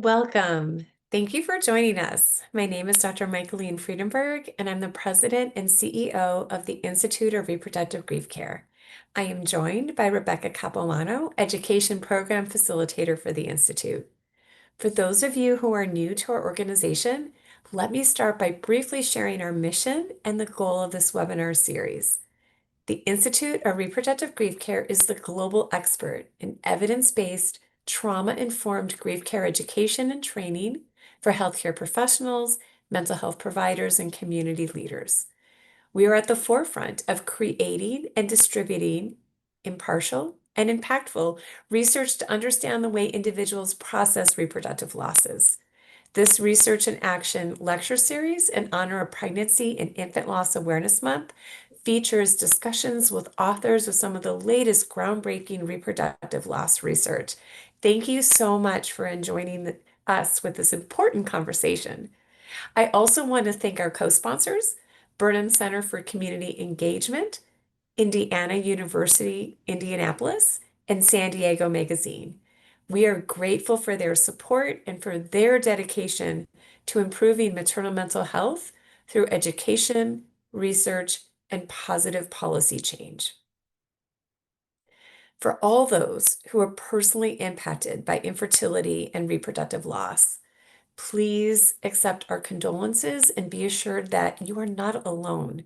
Welcome. Thank you for joining us. My name is Dr. Michaeline Friedenberg, and I'm the President and CEO of the Institute of Reproductive Grief Care. I am joined by Rebecca Capolano, Education Program Facilitator for the Institute. For those of you who are new to our organization, let me start by briefly sharing our mission and the goal of this webinar series. The Institute of Reproductive Grief Care is the global expert in evidence-based, trauma-informed grief care education and training for healthcare professionals, mental health providers, and community leaders. We are at the forefront of creating and distributing impartial and impactful research to understand the way individuals process reproductive losses. This Research in Action lecture series in honor of Pregnancy and Infant Loss Awareness Month features discussions with authors of some of the latest groundbreaking reproductive loss research. Thank you so much for joining us with this important conversation. I also want to thank our co-sponsors, Burnham Center for Community Engagement, Indiana University, Indianapolis, and San Diego Magazine. We are grateful for their support and for their dedication to improving maternal mental health through education, research, and positive policy change. For all those who are personally impacted by infertility and reproductive loss, please accept our condolences and be assured that you are not alone.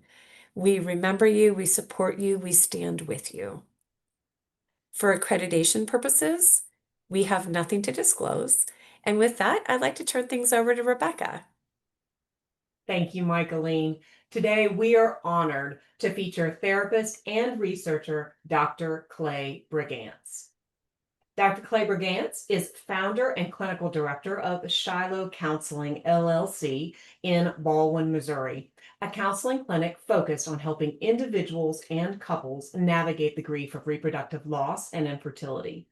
We remember you, we support you, we stand with you. For accreditation purposes, we have nothing to disclose. And with that, I'd like to turn things over to Rebecca. Thank you, Michaeline. Today, we are honored to feature therapist and researcher, Dr. Clay Brigance. Dr. Clay Brigance is founder and clinical director of Shiloh Counseling, LLC in Baldwin, Missouri, a counseling clinic focused on helping individuals and couples navigate the grief of reproductive loss and infertility.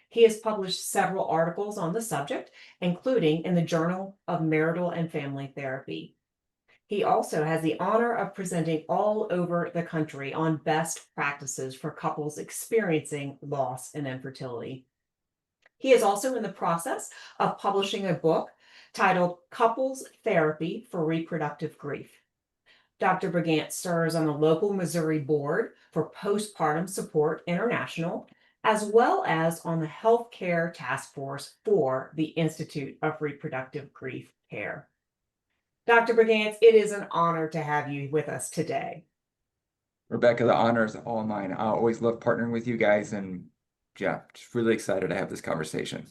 He has published several articles on the subject, including in the Journal of Marital and Family Therapy. He also has the honor of presenting all over the country on best practices for couples experiencing loss and infertility. He is also in the process of publishing a book titled Couples Therapy for Reproductive Grief. Dr. Brigance serves on the local Missouri board for Postpartum Support International, as well as on the Healthcare Task Force for the Institute of Reproductive Grief Care. Dr. Brigance, it is an honor to have you with us today. Rebecca, the honor is all mine. I always love partnering with you guys, and yeah, just really excited to have this conversation.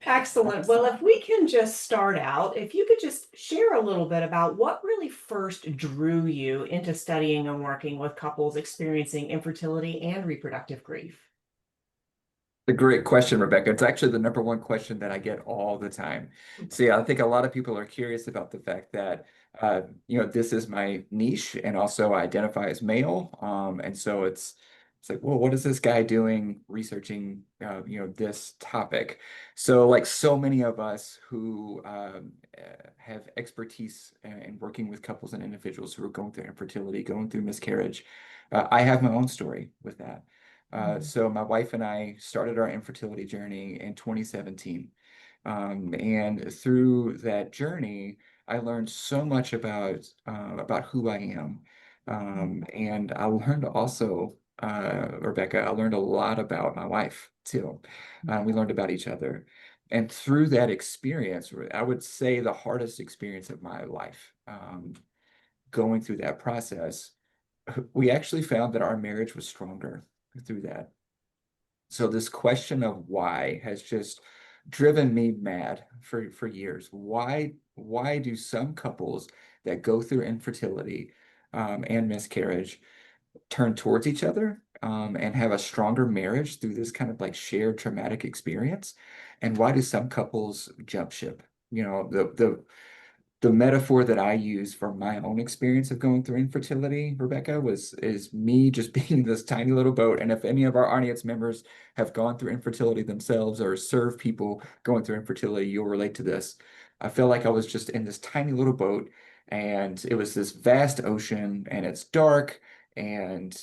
Excellent. Well, if we can just start out, if you could just share a little bit about what really first drew you into studying and working with couples experiencing infertility and reproductive grief. A great question, Rebecca. It's actually the number one question that I get all the time. So yeah, I think a lot of people are curious about the fact that this is my niche, and also I identify as male. And so it's like, well, what is this guy doing researching this topic? So like so many of us who have expertise in working with couples and individuals who are going through infertility, going through miscarriage, I have my own story with that. So my wife and I started our infertility journey in 2017. And through that journey, I learned so much about who I am. And I learned also, Rebecca, I learned a lot about my wife too. We learned about each other. And through that experience, I would say the hardest experience of my life, going through that process, we actually found that our marriage was stronger through that. So this question of why has just driven me mad for years. Why do some couples that go through infertility and miscarriage turn towards each other and have a stronger marriage through this kind of like shared traumatic experience? And why do some couples jump ship? The metaphor that I use for my own experience of going through infertility, Rebecca, is me just being in this tiny little boat. And if any of our audience members have gone through infertility themselves or serve people going through infertility, you'll relate to this. I feel like I was just in this tiny little boat, and it was this vast ocean, and it's dark, and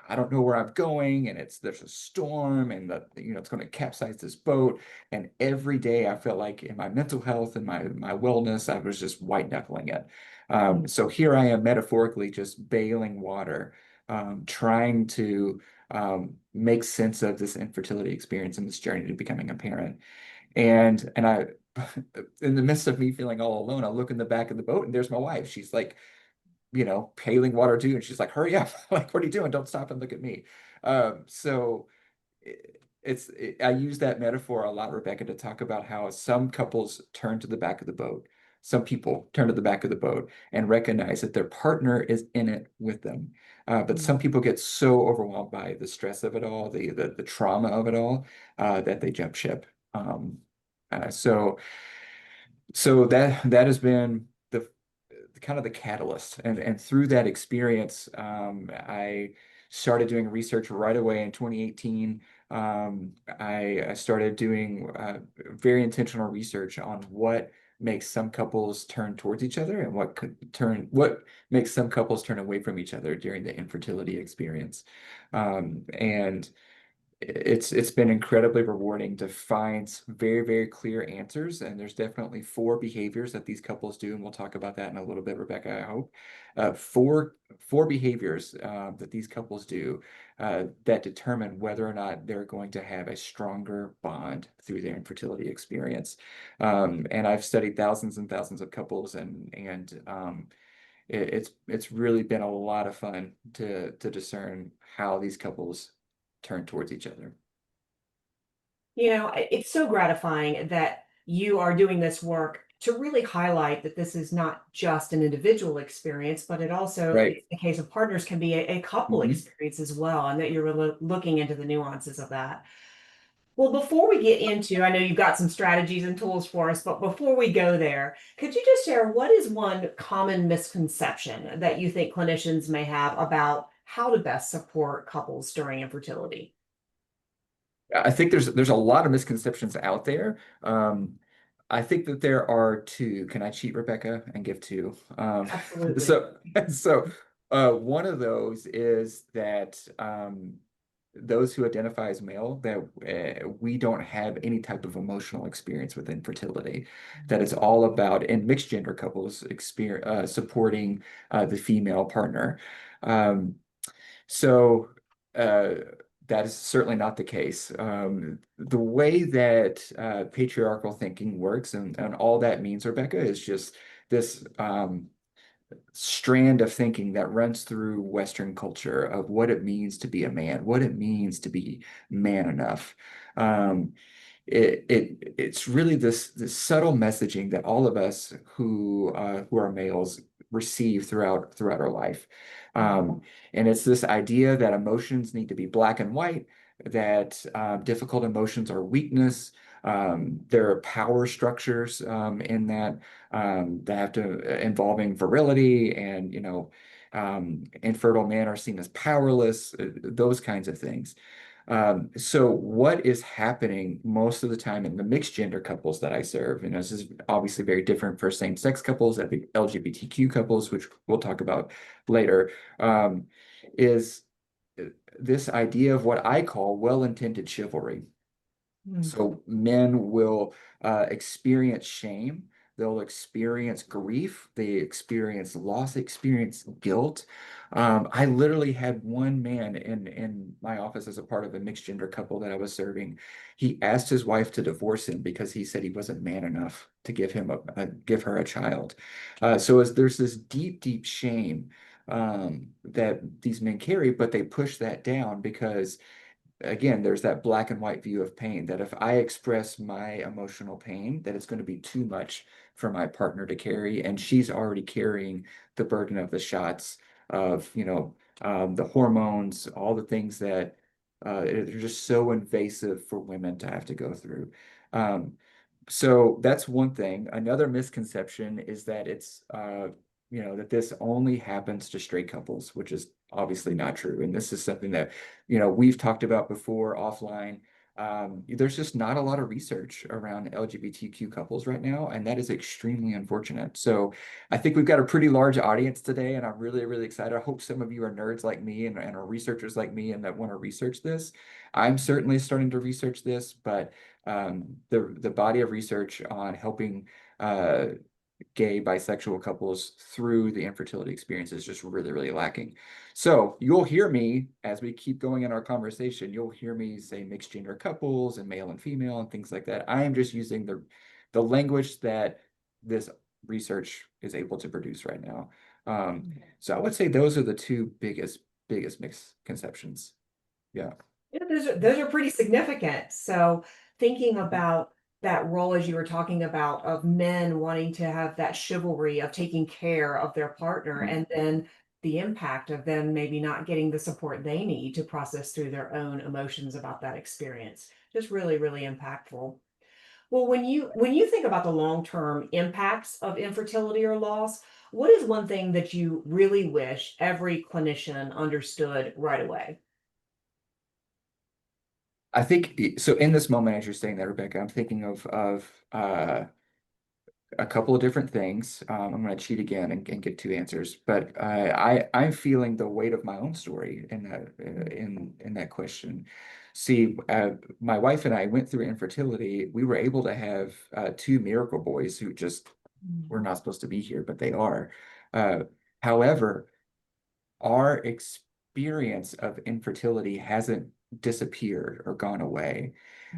I don't know where I'm going, and there's a storm, and it's going to capsize this boat. And every day I felt like in my mental health and my wellness, I was just white knuckling it. Mm. So here I am metaphorically just bailing water, trying to make sense of this infertility experience and this journey to becoming a parent. And I, in the midst of me feeling all alone, I look in the back of the boat and there's my wife. She's like, paling water too. And she's like, hurry up. Like, what are you doing? Don't stop and look at me. So I use that metaphor a lot, Rebecca, to talk about how some couples turn to the back of the boat. Some people turn to the back of the boat and recognize that their partner is in it with them. But some people get so overwhelmed by the stress of it all, the trauma of it all, that they jump ship. Um, uh, so so that has been the kind of the catalyst, and through that experience, I started doing research right away in 2018. I started doing very intentional research on what makes some couples turn towards each other and what makes some couples turn away from each other during the infertility experience. And it's been incredibly rewarding to find very, very clear answers. And there's definitely four behaviors that these couples do, and we'll talk about that in a little bit, Rebecca, I hope. Four behaviors that these couples do that determine whether or not they're going to have a stronger bond through their infertility experience. And I've studied thousands and thousands of couples, and it's really been a lot of fun to discern how these couples turn towards each other. It's so gratifying that you are doing this work to really highlight that this is not just an individual experience, but it also, Right. in the case of partners, can be a couple Mhm. experience as well, and that you're really looking into the nuances of that. Well, before we get into, I know you've got some strategies and tools for us, but before we go there, could you just share what is one common misconception that you think clinicians may have about how to best support couples during infertility? I think there's a lot of misconceptions out there. I think that there are two. Can I cheat, Rebecca, and give two? Absolutely. So so one of those is that those who identify as male, that we don't have any type of emotional experience with infertility. That it's all about, in mixed gender couples, experience supporting the female partner. Um, so uh, that is certainly not the case. The way that patriarchal thinking works, and all that means, Rebecca, is just this strand of thinking that runs through Western culture of what it means to be a man, what it means to be man enough. Um, it's really this subtle messaging that all of us who are males receive throughout our life. Um, and it's this idea that emotions need to be black and white, that difficult emotions are weakness. There are power structures in that that have to involving virility, and infertile men are seen as powerless, those kinds of things. So what is happening most of the time in the mixed gender couples that I serve, and this is obviously very different for same-sex couples, LGBTQ couples, which we'll talk about later, is this idea of what I call well-intended chivalry. Mm. So men will experience shame, they'll experience grief, they experience loss, experience guilt. I literally had one man in my office as a part of a mixed gender couple that I was serving. He asked his wife to divorce him because he said he wasn't man enough to give her a child. There's this deep, deep shame that these men carry, but they push that down because again, there's that black and white view of pain, that if I express my emotional pain, that it's going to be too much for my partner to carry. And she's already carrying the burden of the shots of, the hormones, all the things that are just so invasive for women to have to go through. Um, so that's one thing. Another misconception is that that this only happens to straight couples, which is obviously not true. And this is something that, we've talked about before offline. there's just not a lot of research around LGBTQ couples right now, and that is extremely unfortunate. So I think we've got a pretty large audience today, and I'm really, really excited. I hope some of you are nerds like me and are researchers like me and that want to research this. I'm certainly starting to research this, but the body of research on helping uh, gay, bisexual couples through the infertility experience is just really, really lacking. So you'll hear me as we keep going in our conversation, you'll hear me say mixed gender couples and male and female and things like that. I am just using the language that this research is able to produce right now. So I would say those are the two biggest misconceptions. Yeah. Yeah, those are pretty significant. So thinking about that role as you were talking about of men wanting to have that chivalry of taking care of their partner, Mhm. and then the impact of them maybe not getting the support they need to process through their own emotions about that experience. Just really, really impactful. Well, when you think about the long-term impacts of infertility or loss, what is one thing that you really wish every clinician understood right away? I think so. In this moment, as you're saying that, Rebecca, I'm thinking of a couple of different things. I'm going to cheat again and get two answers, but I'm feeling the weight of my own story in that in that question. See, my wife and I went through infertility. We were able to have two miracle boys who just were not supposed to be here, but they are. Uh, However, our experience of infertility hasn't disappeared or gone away.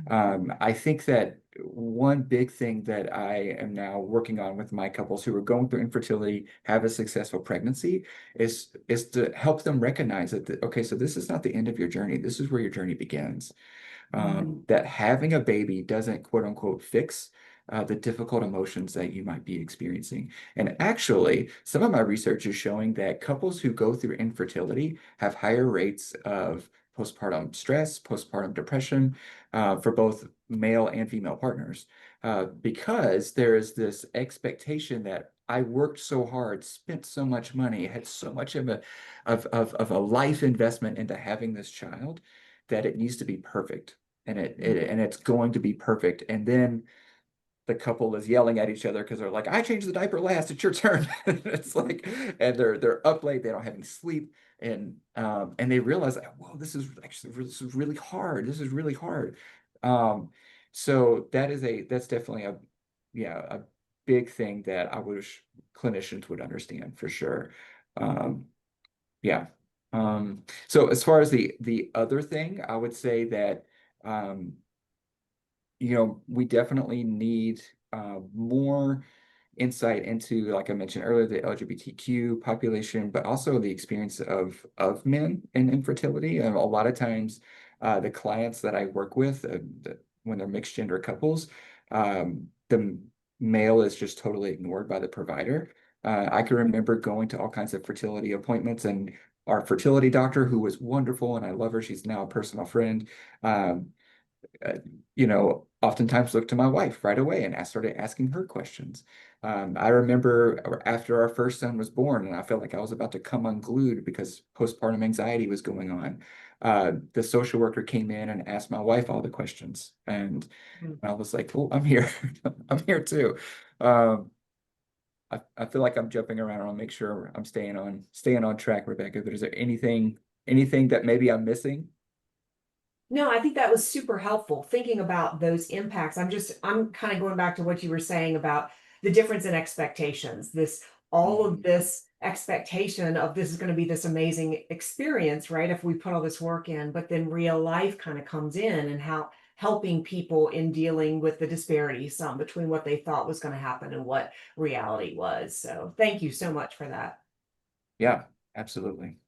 I think that one big thing that I am now working on with my couples who are going through infertility, have a successful pregnancy, is to help them recognize that, okay, so this is not the end of your journey. This is where your journey begins. That having a baby doesn't quote unquote fix the difficult emotions that you might be experiencing. And actually, some of my research is showing that couples who go through infertility have higher rates of postpartum stress, postpartum depression for both male and female partners, because there is this expectation that I worked so hard, spent so much money, had so much of a life investment into having this child that it needs to be perfect, and it's going to be perfect. And then the couple is yelling at each other because they're like, I changed the diaper last, it's your turn. It's like, and they're up late, they don't have any sleep, and they realize that, whoa, this is really hard. This is really hard. Um, so that's definitely a big thing that I wish clinicians would understand for sure. Um, yeah. So as far as the other thing, I would say that um, we definitely need more insight into, like I mentioned earlier, the LGBTQ population, but also the experience of men in infertility. And a lot of times, the clients that I work with, when they're mixed gender couples, the male is just totally ignored by the provider. I can remember going to all kinds of fertility appointments, and our fertility doctor, who was wonderful, and I love her, she's now a personal friend. Um, uh, Oftentimes look to my wife right away and I started asking her questions. I remember after our first son was born, and I felt like I was about to come unglued because postpartum anxiety was going on. The social worker came in and asked my wife all the questions, and Mhm. I was like, "Oh, I'm here. I'm here too." Um, I feel like I'm jumping around. I'll make sure I'm staying on track, Rebecca. But is there anything that maybe I'm missing? No, I think that was super helpful thinking about those impacts. I'm kind of going back to what you were saying about the difference in expectations. This all of Mhm. this expectation of this is going to be this amazing experience, right? If we put all this work in, but then real life kind of comes in, and how helping people in dealing with the disparities some between what they thought was going to happen and what reality was. So thank you so much for that. Yeah, absolutely.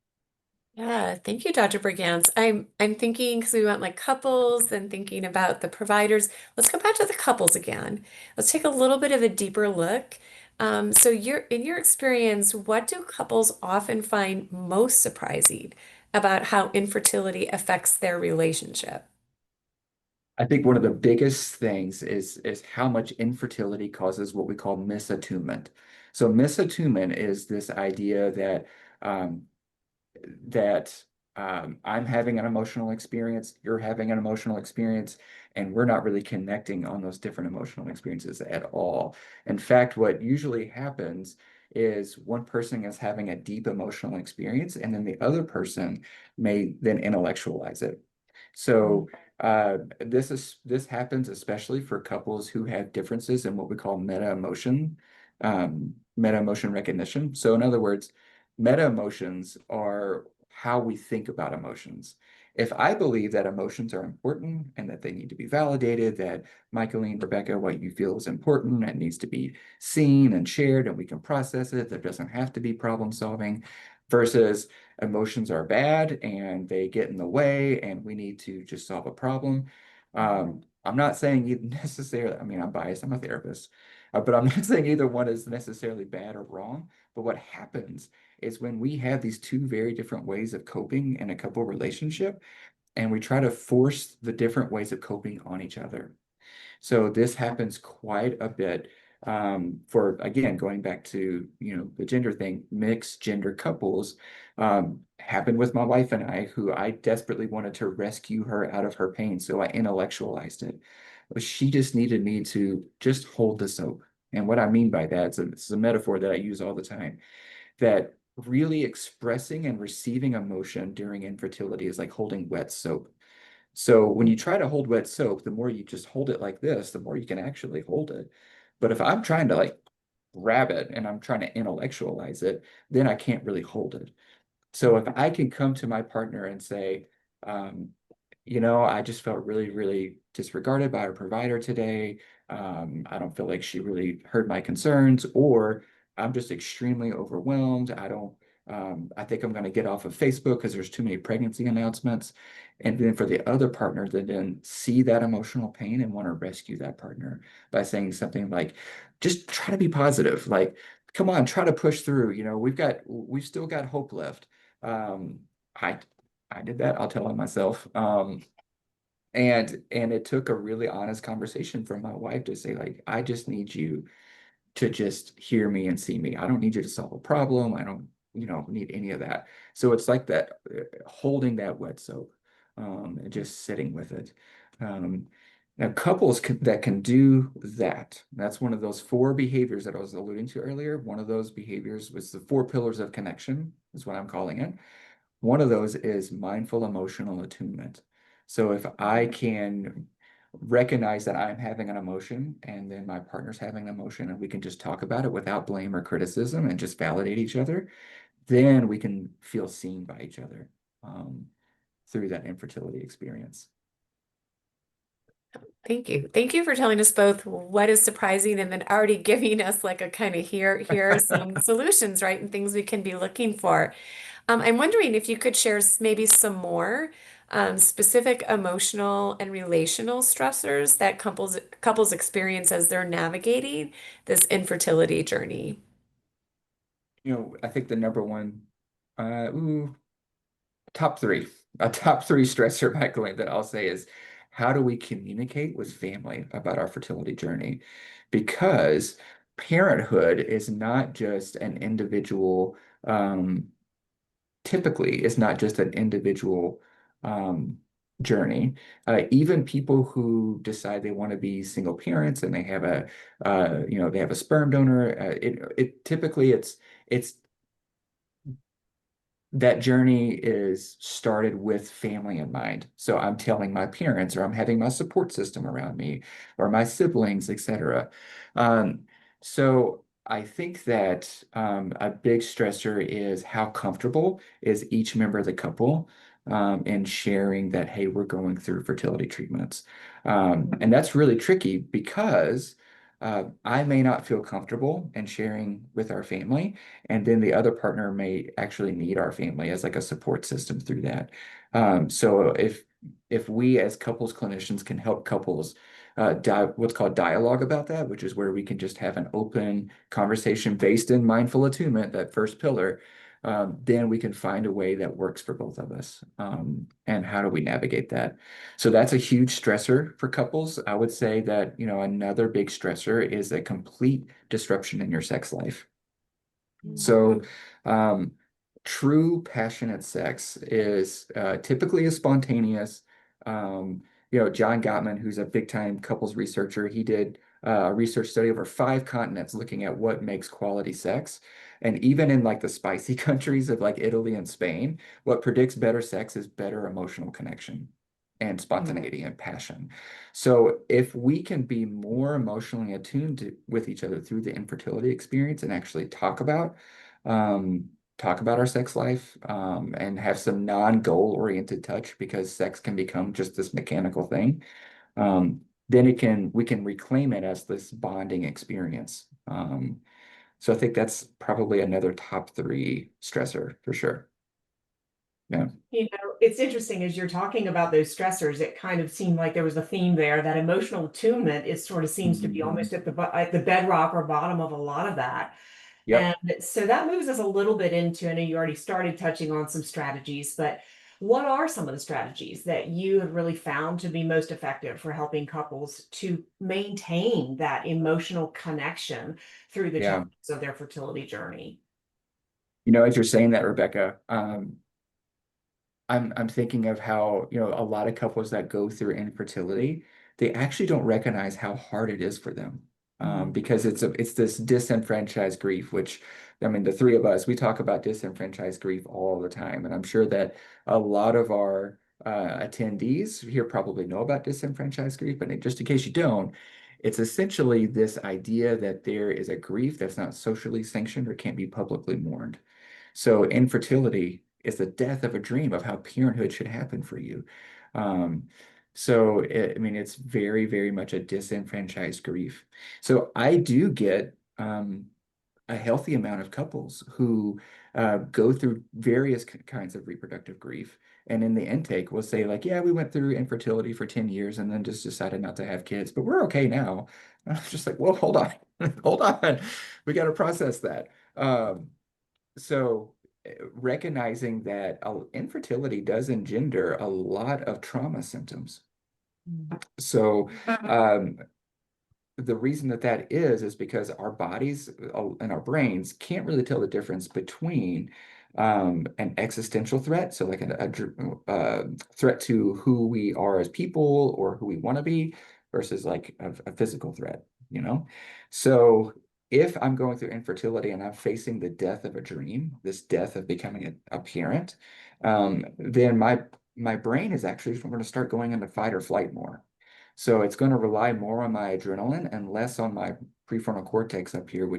Yeah, thank you, Dr. Brigance. I'm thinking because we went like couples and thinking about the providers. Let's go back to the couples again. Let's take a little bit of a deeper look. So in your experience, what do couples often find most surprising about how infertility affects their relationship? I think one of the biggest things is how much infertility causes what we call misattunement. So misattunement is this idea um, that I'm having an emotional experience, you're having an emotional experience, and we're not really connecting on those different emotional experiences at all. In fact, what usually happens is one person is having a deep emotional experience, and then the other person may then intellectualize it. So this happens especially for couples who have differences in what we call meta emotion recognition. So in other words, meta emotions are how we think about emotions. If I believe that emotions are important and that they need to be validated, that Michaeline, Rebecca, what you feel is important and needs to be seen and shared, and we can process it, there doesn't have to be problem solving, versus emotions are bad and they get in the way and we need to just solve a problem. I'm not saying necessarily, I mean, I'm biased, I'm a therapist, but I'm not saying either one is necessarily bad or wrong. But what happens is when we have these two very different ways of coping in a couple relationship, and we try to force the different ways of coping on each other. So this happens quite a bit for, again, going back to, the gender thing, mixed gender couples happened with my wife and I, who I desperately wanted to rescue her out of her pain. So I intellectualized it. But she just needed me to just hold the soap. And what I mean by that, it's a metaphor that I use all the time, that really expressing and receiving emotion during infertility is like holding wet soap. So when you try to hold wet soap, the more you just hold it like this, the more you can actually hold it. But if I'm trying to like grab it and I'm trying to intellectualize it, then I can't really hold it. So if I can come to my partner and say, um, I just felt really, really disregarded by our provider today. I don't feel like she really heard my concerns, or I'm just extremely overwhelmed. I think I'm going to get off of Facebook because there's too many pregnancy announcements. And then for the other partner to then see that emotional pain and want to rescue that partner by saying something like, just try to be positive. Like, come on, try to push through. We've still got hope left. Um, I I did that. I'll tell on myself. And it took a really honest conversation from my wife to say, like, I just need you to just hear me and see me. I don't need you to solve a problem. I don't, need any of that. So it's like that, holding that wet soap, and just sitting with it. Um, Now, that can do that. That's one of those four behaviors that I was alluding to earlier. One of those behaviors was the four pillars of connection, is what I'm calling it. One of those is mindful emotional attunement. So if I can recognize that I'm having an emotion and then my partner's having an emotion and we can just talk about it without blame or criticism and just validate each other, then we can feel seen by each other um, through that infertility experience. Thank you. Thank you for telling us both what is surprising and then already giving us like a kind of here are some solutions, right? And things we can be looking for. I'm wondering if you could share maybe some more specific emotional and relational stressors that couples experience as they're navigating this infertility journey. I think the number one, uh, ooh, top three, a top three stressor, Michael, that I'll say is, how do we communicate with family about our fertility journey? Because parenthood is not just an individual, um, typically, it's not just an individual um, journey. Even people who decide they want to be single parents and they have a sperm donor, it typically it's that journey is started with family in mind. So I'm telling my parents, or I'm having my support system around me, or my siblings, etc. Um, so I think that a big stressor is how comfortable is each member of the couple in sharing that, hey, we're going through fertility treatments. And that's really tricky because I may not feel comfortable in sharing with our family, and then the other partner may actually need our family as like a support system through that. So if we as couples clinicians can help couples what's called dialogue about that, which is where we can just have an open conversation based in mindful attunement, that first pillar, then we can find a way that works for both of us. And how do we navigate that? So that's a huge stressor for couples. I would say that, another big stressor is a complete disruption in your sex life. So, Mhm. um, true passionate sex is typically a spontaneous. John Gottman, who's a big time couples researcher, he did a research study over 5 continents looking at what makes quality sex. And even in like the spicy countries of like Italy and Spain, what predicts better sex is better emotional connection and spontaneity and passion. So if we can be more emotionally attuned with each other through the infertility experience and actually um, talk about our sex life, and have some non-goal oriented touch because sex can become just this mechanical thing. Then we can reclaim it as this bonding experience. So I think that's probably another top 3 stressor for sure. Yeah. It's interesting as you're talking about those stressors, it kind of seemed like there was a theme there that emotional attunement is sort of seems to be Mhm. almost at the bedrock or bottom of a lot of that. Yep. And so that moves us a little bit into, I know you already started touching on some strategies, but what are some of the strategies that you have really found to be most effective for helping couples to maintain that emotional connection through the Yeah. challenges of their fertility journey? As you're saying that, Rebecca, I'm thinking of how, a lot of couples that go through infertility, they actually don't recognize how hard it is for them. Because it's this disenfranchised grief, which I mean, the 3 of us, we talk about disenfranchised grief all the time. And I'm sure that a lot of our attendees here probably know about disenfranchised grief, but just in case you don't, it's essentially this idea that there is a grief that's not socially sanctioned or can't be publicly mourned. So infertility is the death of a dream of how parenthood should happen for you. Um, I mean, it's very, very much a disenfranchised grief. So I do get a healthy amount of couples who go through various kinds of reproductive grief. And in the intake, will say like, yeah, we went through infertility for 10 years and then just decided not to have kids, but we're okay now. And I was just like, well, hold on, hold on. We got to process that. So recognizing that infertility does engender a lot of trauma symptoms. So the reason that that is because our bodies and our brains can't really tell the difference between an existential threat, so like a threat to who we are as people or who we want to be, versus like a physical threat, you know? So if I'm going through infertility and I'm facing the death of a dream, this death of becoming a parent, then my brain is actually going to start going into fight or flight more. So it's going to rely more on my adrenaline and less on my prefrontal cortex up here,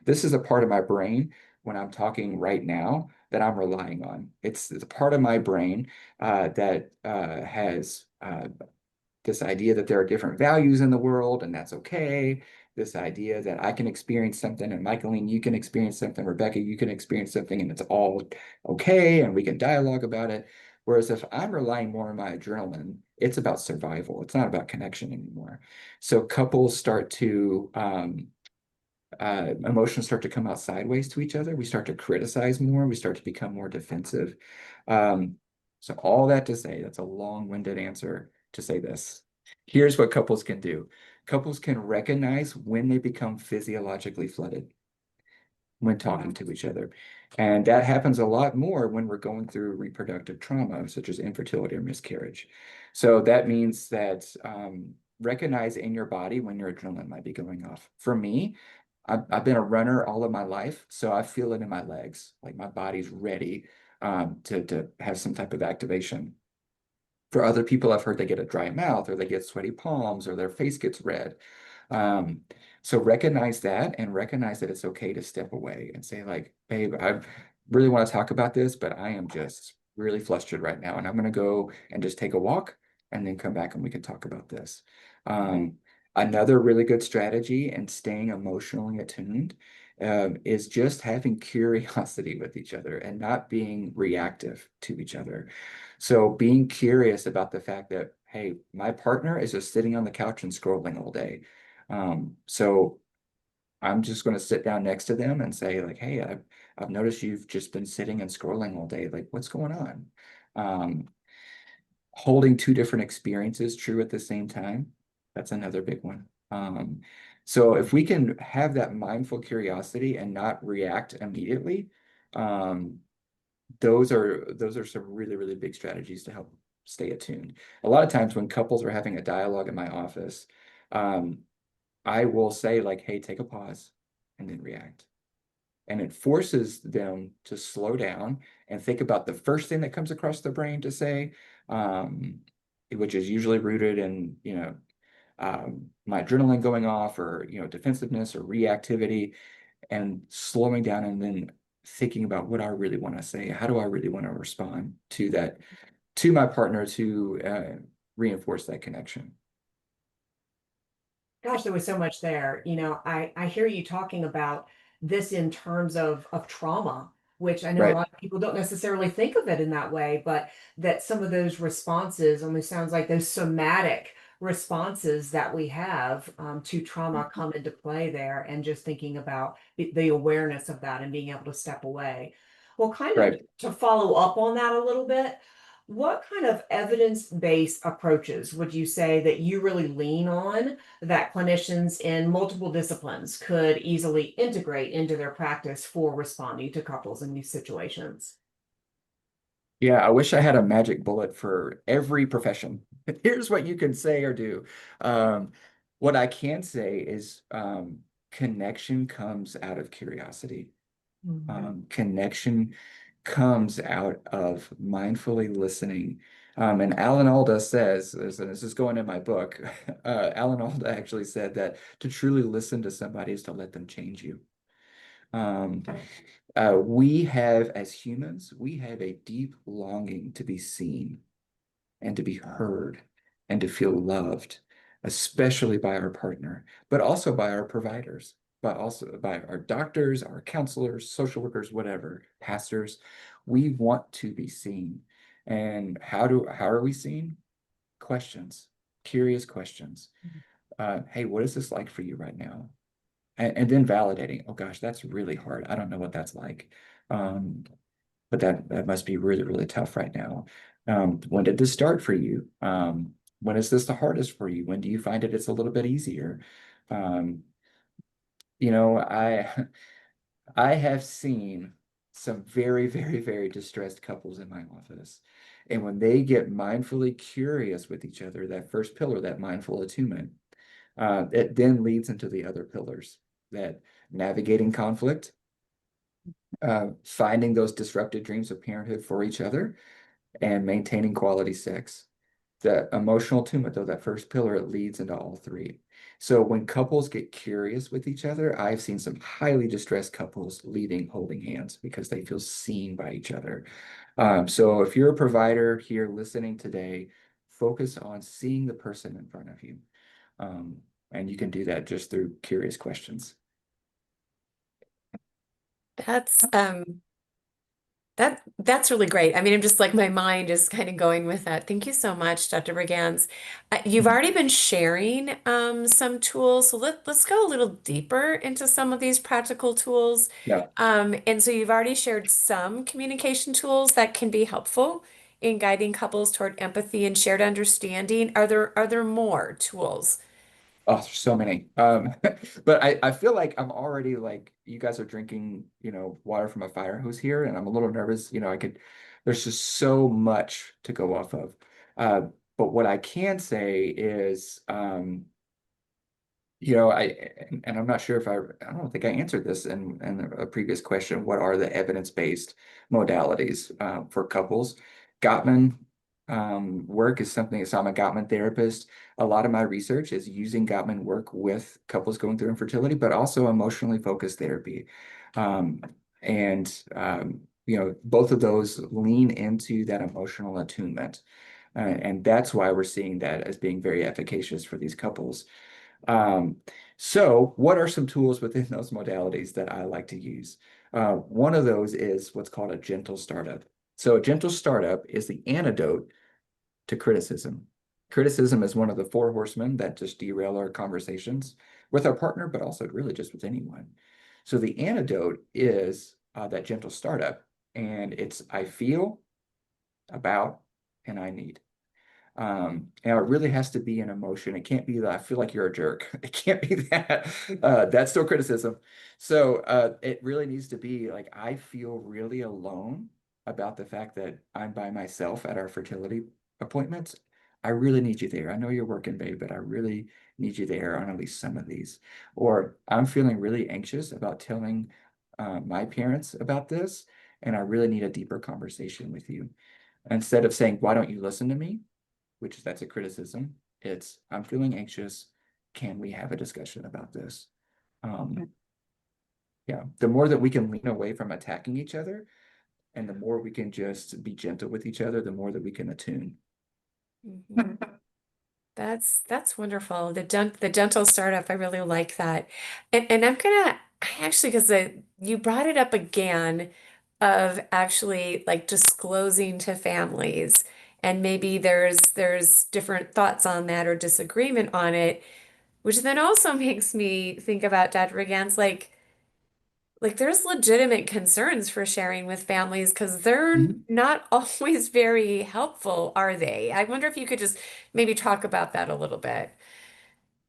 this is a part of my brain when I'm talking right now that I'm relying on. It's a part of my brain that has this idea that there are different values in the world and that's okay. This idea that I can experience something and Michaeline, you can experience something, Rebecca, you can experience something and it's all okay and we can dialogue about it. Whereas if I'm relying more on my adrenaline, it's about survival. It's not about connection anymore. So couples start to emotions start to come out sideways to each other. We start to criticize more. We start to become more defensive. Um, so all that to say, that's a long-winded answer to say this. Here's what couples can do. Couples can recognize when they become physiologically flooded when talking to each other. And that happens a lot more when we're going through reproductive trauma, such as infertility or miscarriage. So that means that recognize in your body when your adrenaline might be going off. For me, I've been a runner all of my life, so I feel it in my legs, like my body's ready to have some type of activation. For other people, I've heard they get a dry mouth or they get sweaty palms or their face gets red. Um, so recognize that and recognize that it's okay to step away and say like, babe, I really want to talk about this, but I am just really flustered right now. And I'm going to go and just take a walk and then come back and we can talk about this. Um, Another really good strategy and staying emotionally attuned is just having curiosity with each other and not being reactive to each other. So being curious about the fact that, hey, my partner is just sitting on the couch and scrolling all day. So I'm just going to sit down next to them and say like, hey, I've noticed you've just been sitting and scrolling all day. Like, what's going on? Um, Holding 2 different experiences true at the same time, that's another big one. So if we can have that mindful curiosity and not react immediately, um, those are some really, really big strategies to help stay attuned. A lot of times when couples are having a dialogue in my office, um, I will say like, hey, take a pause and then react. And it forces them to slow down and think about the first thing that comes across their brain to say, um, which is usually rooted in, my adrenaline going off or, defensiveness or reactivity, and slowing down and then thinking about what I really want to say. How do I really want to respond to that, to my partner to reinforce that connection? Gosh, there was so much there. I hear you talking about this in terms of trauma, which I know a Right, lot of people don't necessarily think of it in that way, but that some of those responses almost sounds like those somatic responses that we have to trauma come into play there, and just thinking about the awareness of that and being able to step away. Well, kind of right. to follow up on that a little bit, what kind of evidence-based approaches would you say that you really lean on, that clinicians in multiple disciplines could easily integrate into their practice for responding to couples in these situations? Yeah, I wish I had a magic bullet for every profession. Here's what you can say or do. Um, what I can say is connection comes out of curiosity. Mhm. Connection comes out of mindfully listening. And Alan Alda says, this is going in my book, Alan Alda actually said that to truly listen to somebody is to let them change you. Um, we have, as humans, we have a deep longing to be seen and to be heard and to feel loved, especially by our partner, but also by our providers, but also by our doctors, our counselors, social workers, whatever, pastors. We want to be seen. And how are we seen? Questions, curious questions. Hey, what is this like for you right now? And then validating, oh gosh, that's really hard. I don't know what that's like. Um, but that must be really, really tough right now. When did this start for you? When is this the hardest for you? When do you find it's a little bit easier? Um, you know, I I have seen some very, very, very distressed couples in my office. And when they get mindfully curious with each other, that first pillar, that mindful attunement, it then leads into the other pillars, that navigating conflict, finding those disrupted dreams of parenthood for each other, and maintaining quality sex. The emotional attunement, though, that first pillar, it leads into all three. So when couples get curious with each other, I've seen some highly distressed couples leaving holding hands because they feel seen by each other. So if you're a provider here listening today, focus on seeing the person in front of you. Um, and you can do that just through curious questions. That's that's really great. I mean, I'm just like my mind is kind of going with that. Thank you so much, Dr. Brigance. You've Mhm. already been sharing some tools, so let's go a little deeper into some of these practical tools. Yeah. And so you've already shared some communication tools that can be helpful in guiding couples toward empathy and shared understanding. Are there more tools? Oh, there's so many. But I feel like I'm already like you guys are drinking, water from a fire hose here, and I'm a little nervous. There's just so much to go off of. Uh, but what I can say is, and I'm not sure if I don't think I answered this in a previous question. What are the evidence-based modalities for couples? Gottman work is something. So I'm a Gottman therapist. A lot of my research is using Gottman work with couples going through infertility, but also emotionally focused therapy. Um, and both of those lean into that emotional attunement. And that's why we're seeing that as being very efficacious for these couples. Um, so what are some tools within those modalities that I like to use? One of those is what's called a gentle startup. So a gentle startup is the antidote to criticism. Criticism is one of the four horsemen that just derail our conversations with our partner, but also really just with anyone. So the antidote is that gentle startup, and it's I feel, about, and I need. And it really has to be an emotion. It can't be that I feel like you're a jerk. It can't be that. That's still criticism. So it really needs to be like I feel really alone about the fact that I'm by myself at our fertility appointments, I really need you there. I know you're working, babe, but I really need you there on at least some of these. Or I'm feeling really anxious about telling my parents about this, and I really need a deeper conversation with you. Instead of saying, why don't you listen to me? Which that's a criticism. It's, I'm feeling anxious. Can we have a discussion about this? Um, yeah, the more that we can lean away from attacking each other, and the more we can just be gentle with each other, the more that we can attune. Mhm. That's wonderful. The gentle startup, I really like that. And I actually, because you brought it up again of actually like disclosing to families, and maybe there's different thoughts on that or disagreement on it, which then also makes me think about Dr. Regan's like there's legitimate concerns for sharing with families because they're Mhm. not always very helpful, are they? I wonder if you could just maybe talk about that a little bit.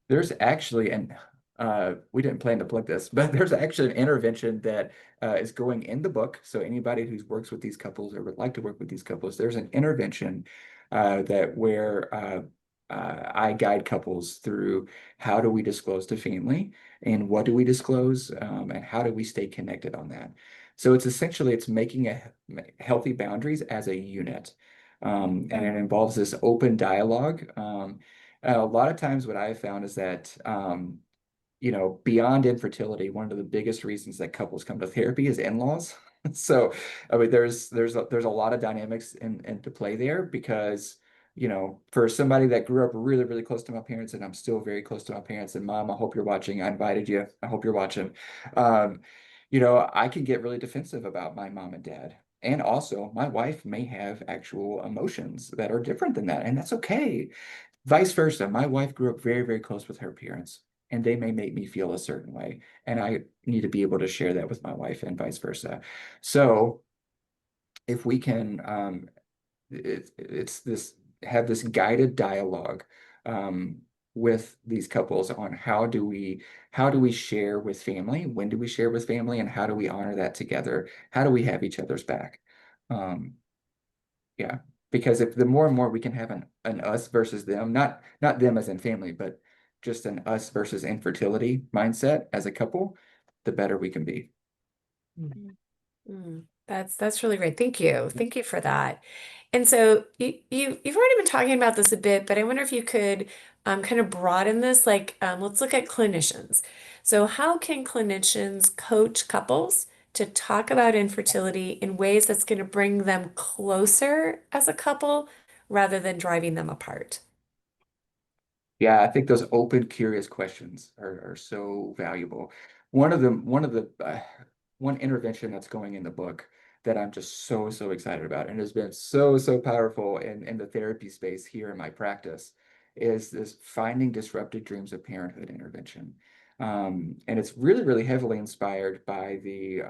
There's actually, and we didn't plan to plug this, but there's actually an intervention that is going in the book. So anybody who works with these couples or would like to work with these couples, there's an intervention that where I guide couples through how do we disclose to family and what do we disclose and how do we stay connected on that. So it's essentially it's making healthy boundaries as a unit. And it involves this open dialogue. A lot of times what I have found is that, beyond infertility, one of the biggest reasons that couples come to therapy is in-laws. So, I mean, there's a lot of dynamics into play there because, for somebody that grew up really, really close to my parents, and I'm still very close to my parents, and Mom, I hope you're watching. I invited you. I hope you're watching. Um, I can get really defensive about my mom and dad. And also, my wife may have actual emotions that are different than that, and that's okay. Vice versa, my wife grew up very, very close with her parents, and they may make me feel a certain way. And I need to be able to share that with my wife and vice versa. So if we can, it's this have this guided dialogue um, with these couples on how do we share with family, when do we share with family, and how do we honor that together? How do we have each other's back? Um, yeah, because if the more and more we can have an us versus them, not them as in family, but just an us versus infertility mindset as a couple, the better we can be. That's really great. Thank you. Thank you for that. And so you've already been talking about this a bit, but I wonder if you could kind of broaden this. Like, let's look at clinicians. So how can clinicians coach couples to talk about infertility in ways that's going to bring them closer as a couple rather than driving them apart? Yeah, I think those open, curious questions are so valuable. One intervention that's going in the book that I'm just so, so excited about and has been so, so powerful in the therapy space here in my practice is this finding disrupted dreams of parenthood intervention. And it's really, really heavily inspired by the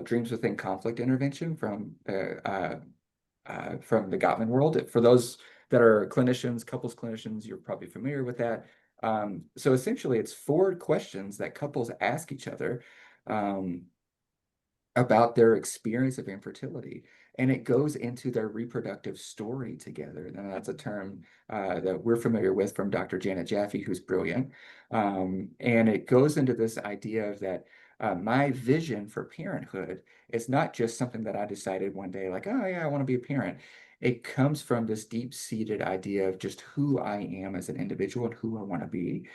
dreams within conflict intervention from the Gottman world. For those that are clinicians, couples clinicians, you're probably familiar with that. So essentially, it's four questions that couples ask each other um, about their experience of infertility. And it goes into their reproductive story together. And that's a term that we're familiar with from Dr. Janet Jaffe, who's brilliant. And it goes into this idea of that my vision for parenthood is not just something that I decided one day, like, oh, yeah, I want to be a parent. It comes from this deep-seated idea of just who I am as an individual and who I want to be.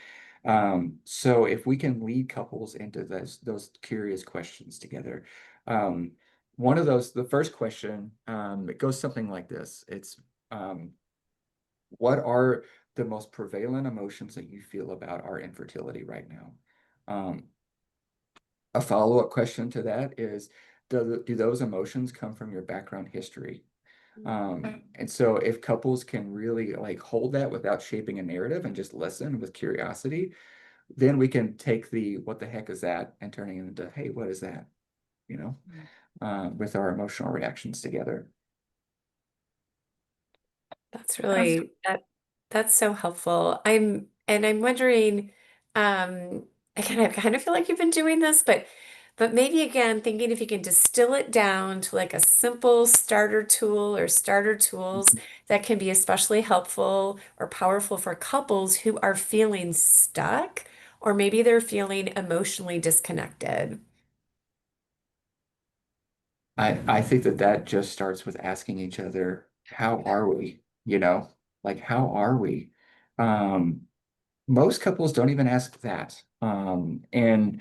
So if we can lead couples into those curious questions together, um, one of those, the first question, it goes something like this. It's what are the most prevalent emotions that you feel about our infertility right now? Um, a follow-up question to that is, do those emotions come from your background history? And so if couples can really like hold that without shaping a narrative and just listen with curiosity, then we can take the what the heck is that and turning it into, hey, what is that? You know, with our emotional reactions together. That's really that's so helpful. I'm wondering, I kind of feel like you've been doing this, but But maybe again, thinking if you can distill it down to like a simple starter tool or starter tools that can be especially helpful or powerful for couples who are feeling stuck, or maybe they're feeling emotionally disconnected. I think that that just starts with asking each other, how are we? You know, like, how are we? Um, Most couples don't even ask that. And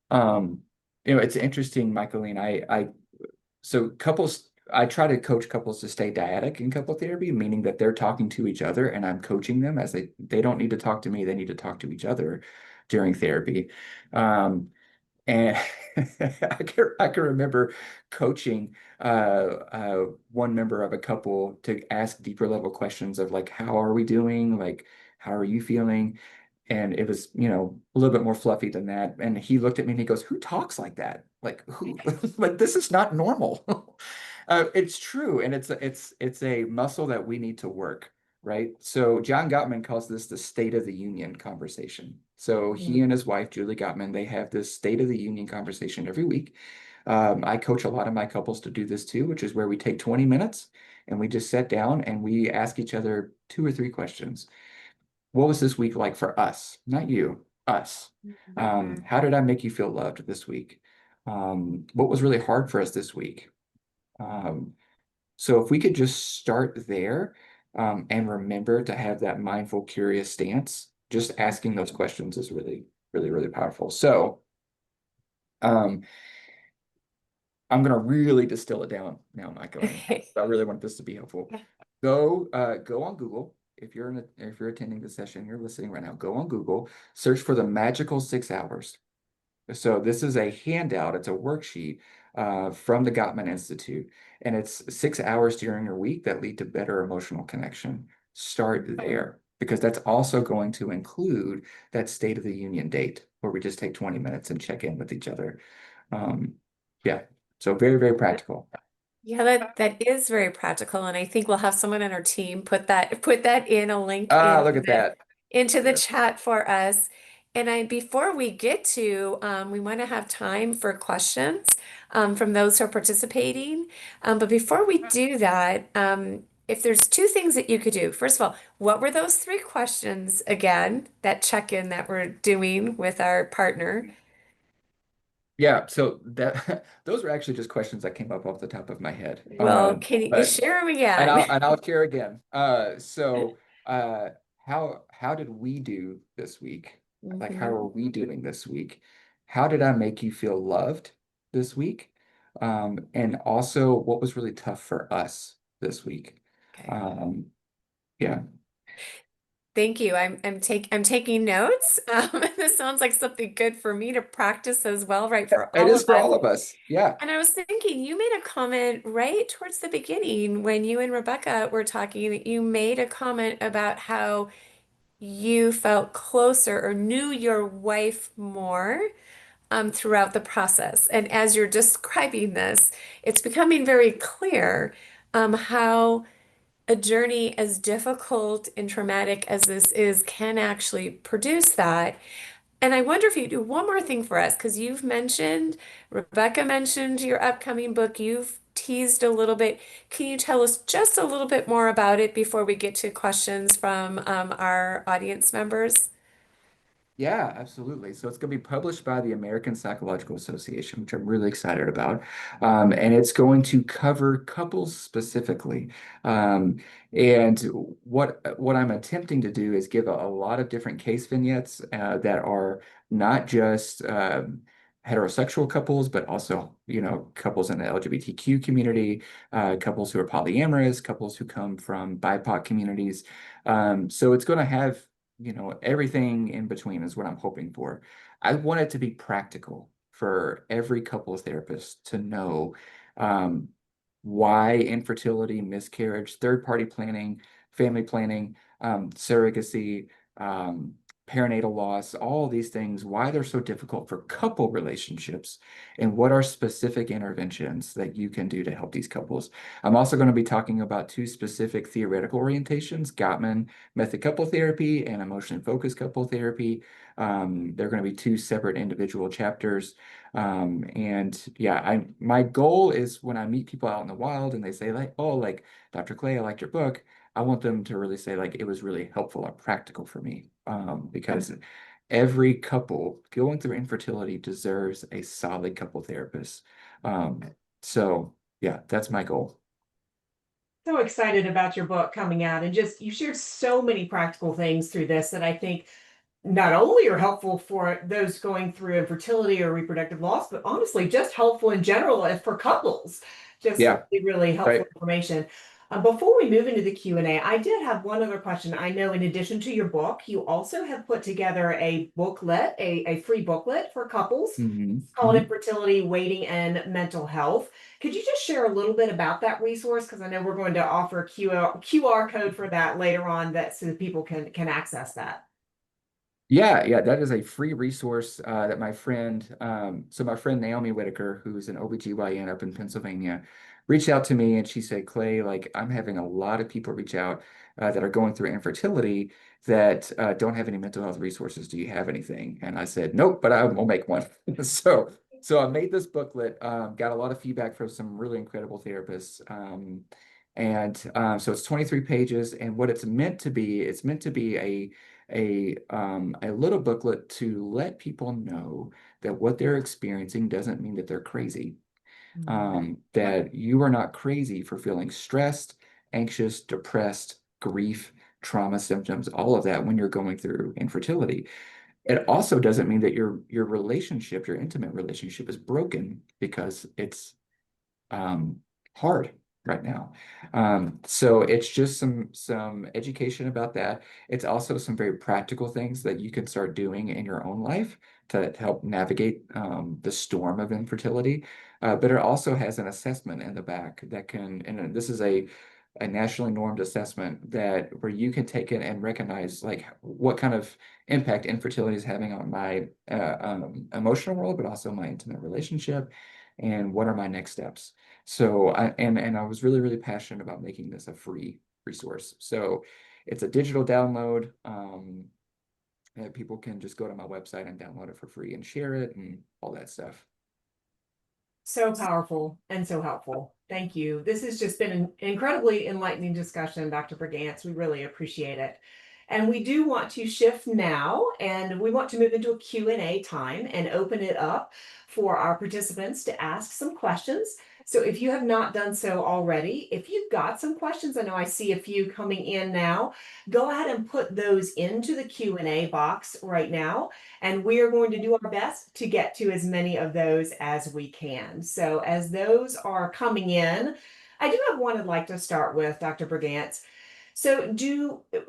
um, it's interesting, Michaeline. So couples, I try to coach couples to stay dyadic in couple therapy, meaning that they're talking to each other and I'm coaching them as they don't need to talk to me, they need to talk to each other during therapy. Um, and I can remember coaching one member of a couple to ask deeper level questions of like, how are we doing? Like, how are you feeling? And it was, a little bit more fluffy than that. And he looked at me and he goes, "Who talks like that? Like who? Like this is not normal." It's true, and it's a muscle that we need to work, right? So John Gottman calls this the State of the Union conversation. So he Mhm. and his wife, Julie Gottman, they have this State of the Union conversation every week. I coach a lot of my couples to do this too, which is where we take 20 minutes and we just sit down and we ask each other two or three questions. What was this week like for us? Not you, us. Mhm. How did I make you feel loved this week? What was really hard for us this week? Um, so if we could just start there, and remember to have that mindful, curious stance, just asking those questions is really, really, really powerful. So um, I'm going to really distill it down now, Michaeline. I really want this to be helpful. Go on Google. If you're attending the session, you're listening right now, go on Google, search for the magical 6 hours. So this is a handout, it's a worksheet from the Gottman Institute, and it's 6 hours during your week that lead to better emotional connection. Start there because that's also going to include that State of the Union date where we just take 20 minutes and check in with each other. Um, yeah, so very, very practical. Yeah, that is very practical, and I think we'll have someone on our team put that in a link Ah, look at that. into the Yes. chat for us. And before we get to, we want to have time for questions from those who are participating. But before we do that, if there's two things that you could do, first of all, what were those three questions again? That check-in that we're doing with our partner. Yeah, so that those were actually just questions that came up off the top of my head. Well, can you But share them and again? I'll share again. Uh, how did we do this week? Like how Mhm. are we doing this week? How did I make you feel loved this week? And also what was really tough for us this week? Okay. Um, yeah, Thank you. I'm taking notes. This sounds like something good for me to practice as well, right, for it all is of for us. all of us. Yeah. And I was thinking, you made a comment right towards the beginning when you and Rebecca were talking. You made a comment about how you felt closer or knew your wife more throughout the process. And as you're describing this, it's becoming very clear how a journey as difficult and traumatic as this is can actually produce that. And I wonder if you do one more thing for us, because Rebecca mentioned your upcoming book. You've teased a little bit. Can you tell us just a little bit more about it before we get to questions from our audience members? Yeah, absolutely. So it's going to be published by the American Psychological Association, which I'm really excited about. And it's going to cover couples specifically. Um, and what I'm attempting to do is give a lot of different case vignettes that are not just heterosexual couples, but also, couples in the LGBTQ community, couples who are polyamorous, couples who come from BIPOC communities. So it's going to have everything in between is what I'm hoping for. I want it to be practical for every couples therapist to know um, why infertility, miscarriage, third-party planning, family planning, surrogacy, perinatal loss, all these things, why they're so difficult for couple relationships, and what are specific interventions that you can do to help these couples. I'm also going to be talking about two specific theoretical orientations, Gottman method couple therapy and emotionally focused couple therapy. They're going to be two separate individual chapters. And yeah, my goal is when I meet people out in the wild and they say like, oh, like Dr. Clay, I liked your book. I want them to really say like it was really helpful and practical for me. Because every couple going through infertility deserves a solid couple therapist. Um, so yeah, that's my goal. So excited about your book coming out, and just you shared so many practical things through this that I think not only are helpful for those going through infertility or reproductive loss, but honestly, just helpful in general and for couples. Just Yeah, really, really helpful right. information. Before we move into the Q&A, I did have one other question. I know in addition to your book, you also have put together a booklet, a free booklet for couples. Mhm, It's called mhm. Infertility, Waiting, and Mental Health. Could you just share a little bit about that resource? Because I know we're going to offer a QR code for that later on, that so that people can access that. Yeah, yeah, that is a free resource that my friend, so my friend Naomi Whitaker, who's an OBGYN up in Pennsylvania, reached out to me and she said, Clay, like I'm having a lot of people reach out that are going through infertility that don't have any mental health resources. Do you have anything? And I said, nope, but I will make one. So I made this booklet, got a lot of feedback from some really incredible therapists. So it's 23 pages, and what it's meant to be a little booklet to let people know that what they're experiencing doesn't mean that they're crazy. That you are not crazy for feeling stressed, anxious, depressed, grief, trauma symptoms, all of that when you're going through infertility. It also doesn't mean that your relationship, your intimate relationship is broken because it's um, hard right now. So it's just some education about that. It's also some very practical things that you can start doing in your own life to help navigate the storm of infertility. But it also has an assessment in the back that can, and this is a nationally normed assessment that where you can take it and recognize like what kind of impact infertility is having on my emotional world, but also my intimate relationship, and what are my next steps. So and I was really, really passionate about making this a free resource. So it's a digital download. And people can just go to my website and download it for free and share it and all that stuff. So powerful and so helpful. Thank you. This has just been an incredibly enlightening discussion, Dr. Brigance. We really appreciate it. And we do want to shift now, and we want to move into a Q&A time and open it up for our participants to ask some questions. So if you have not done so already, if you've got some questions, I know I see a few coming in now, go ahead and put those into the Q&A box right now. And we are going to do our best to get to as many of those as we can. So as those are coming in, I do have one I'd like to start with, Dr. Brigance. So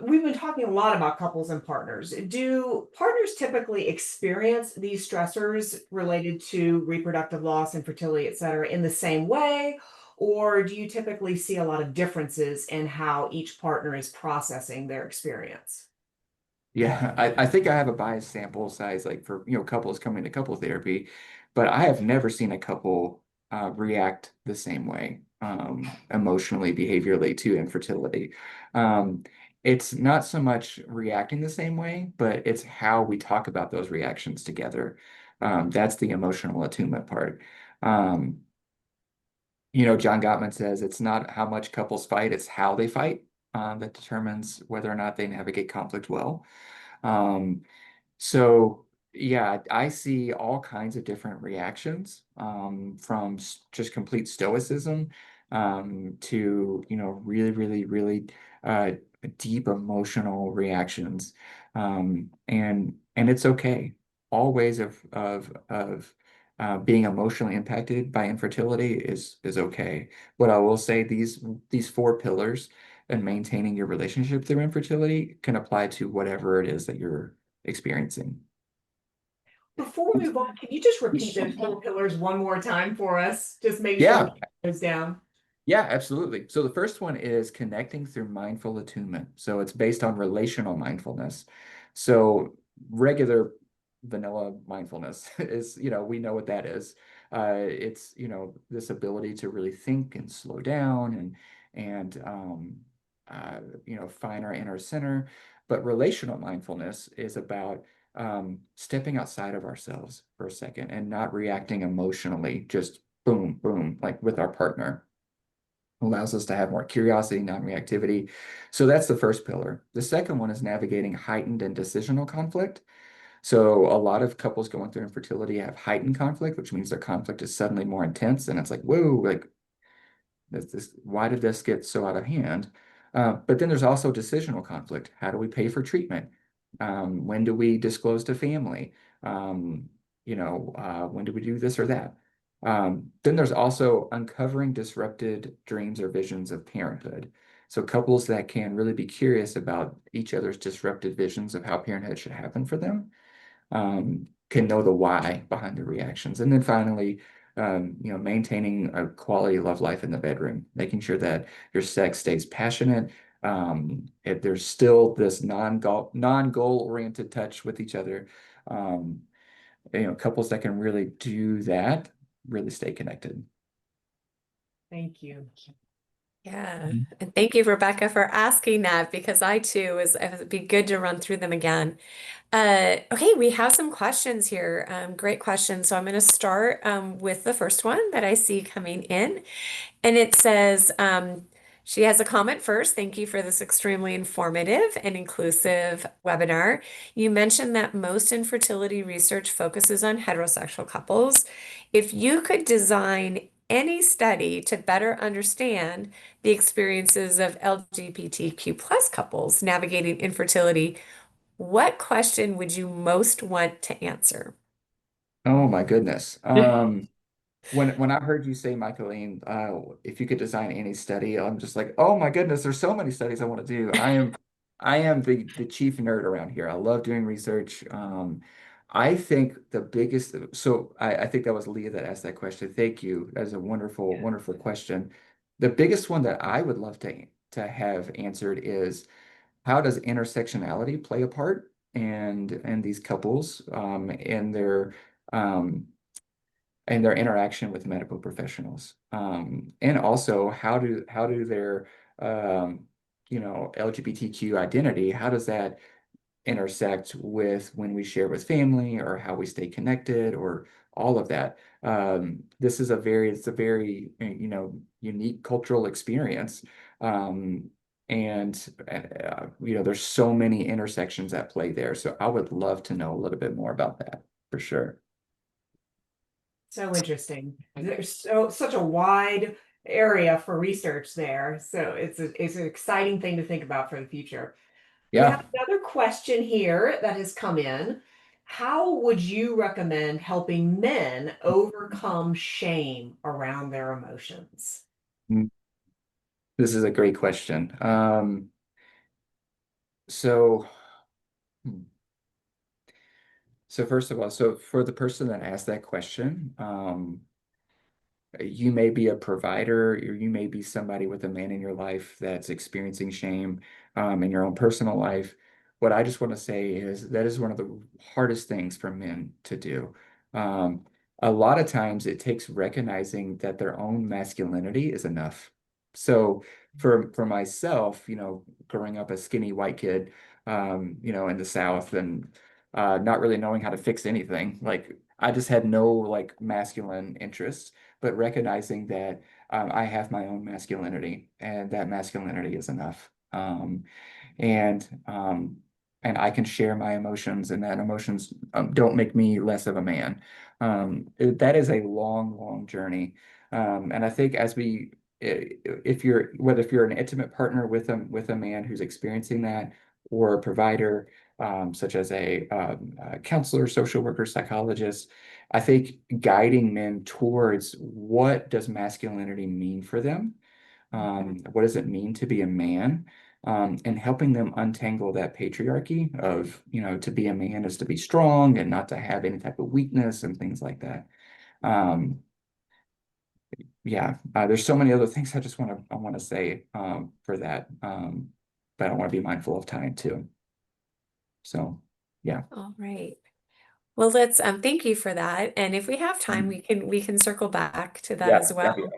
we've been talking a lot about couples and partners. Do partners typically experience these stressors related to reproductive loss, infertility, et cetera, in the same way? Or do you typically see a lot of differences in how each partner is processing their experience? Yeah, I think I have a biased sample size, like for couples coming to couple therapy, but I have never seen a couple react the same way emotionally, behaviorally to infertility. Um, it's not so much reacting the same way, but it's how we talk about those reactions together. That's the emotional attunement part. Um, John Gottman says it's not how much couples fight, it's how they fight that determines whether or not they navigate conflict well. Um, so yeah, I see all kinds of different reactions from just complete stoicism to really, really, really uh, deep emotional reactions, and it's okay. All ways of being emotionally impacted by infertility is okay. What I will say, these four pillars and maintaining your relationship through infertility can apply to whatever it is that you're experiencing. Before we move on, can you just repeat those four pillars one more time for us? Just make sure we Yeah, get those down. yeah, absolutely. So the first one is connecting through mindful attunement. So it's based on relational mindfulness. So regular vanilla mindfulness is, we know what that is. It's, this ability to really think and slow down and find our inner center. But relational mindfulness is about stepping outside of ourselves for a second and not reacting emotionally, just boom, boom, like with our partner. Allows us to have more curiosity, non-reactivity. So that's the first pillar. The second one is navigating heightened and decisional conflict. So a lot of couples going through infertility have heightened conflict, which means their conflict is suddenly more intense. And it's like, whoa, like why did this get so out of hand? But then there's also decisional conflict. How do we pay for treatment? When do we disclose to family? Um, when do we do this or that? Then there's also uncovering disrupted dreams or visions of parenthood. So couples that can really be curious about each other's disrupted visions of how parenthood should happen for them can know the why behind the reactions. And then finally, maintaining a quality love life in the bedroom, making sure that your sex stays passionate. If there's still this non-goal oriented touch with each other, um, couples that can really do that really stay connected. Thank you. Yeah. Mhm. And thank you, Rebecca, for asking that because I too it'd be good to run through them again. Okay, we have some questions here. Great questions. So I'm going to start with the first one that I see coming in. And it says, she has a comment first. Thank you for this extremely informative and inclusive webinar. You mentioned that most infertility research focuses on heterosexual couples. If you could design any study to better understand the experiences of LGBTQ plus couples navigating infertility, what question would you most want to answer? Oh my goodness. When I heard you say, Michaeline, if you could design any study, I'm just like, oh my goodness, there's so many studies I want to do. I am the chief nerd around here. I love doing research. I think the biggest, so I think that was Leah that asked that question. Thank you. That's a wonderful, wonderful question. The biggest one that I would love to have answered is how does intersectionality play a part and these couples um, and their interaction with medical professionals. And also how do their LGBTQ identity, how does that intersect with when we share with family or how we stay connected or all of that. This is it's a very, unique cultural experience. Um, and there's so many intersections at play there. So I would love to know a little bit more about that for sure. So interesting. There's such a wide area for research there. So it's an exciting thing to think about for the future. We have Yeah. another question here that has come in. How would you recommend helping men overcome shame around their emotions? Mm, this is a great question. So, hmm. So first of all, so for the person that asked that question, you may be a provider, or you may be somebody with a man in your life that's experiencing shame in your own personal life. What I just want to say is that is one of the hardest things for men to do. Um, a lot of times it takes recognizing that their own masculinity is enough. So for myself, growing up a skinny white kid, in the South and not really knowing how to fix anything, like I just had no like masculine interests but recognizing that I have my own masculinity and that masculinity is enough. And um, and I can share my emotions, and that emotions don't make me less of a man. That is a long, long journey. And I think if you're an intimate partner with a man who's experiencing that, or a provider, such as a counselor, social worker, psychologist, I think guiding men towards what does masculinity mean for them, what does it mean to be a man, and helping them untangle that patriarchy of, to be a man is to be strong and not to have any type of weakness and things like that. Um, yeah, there's so many other things I want to say for that, but I want to be mindful of time too. So. Yeah. All right. Well, let's thank you for that. And if we have time, Mhm. we can circle back to that Yeah, as that'd be well.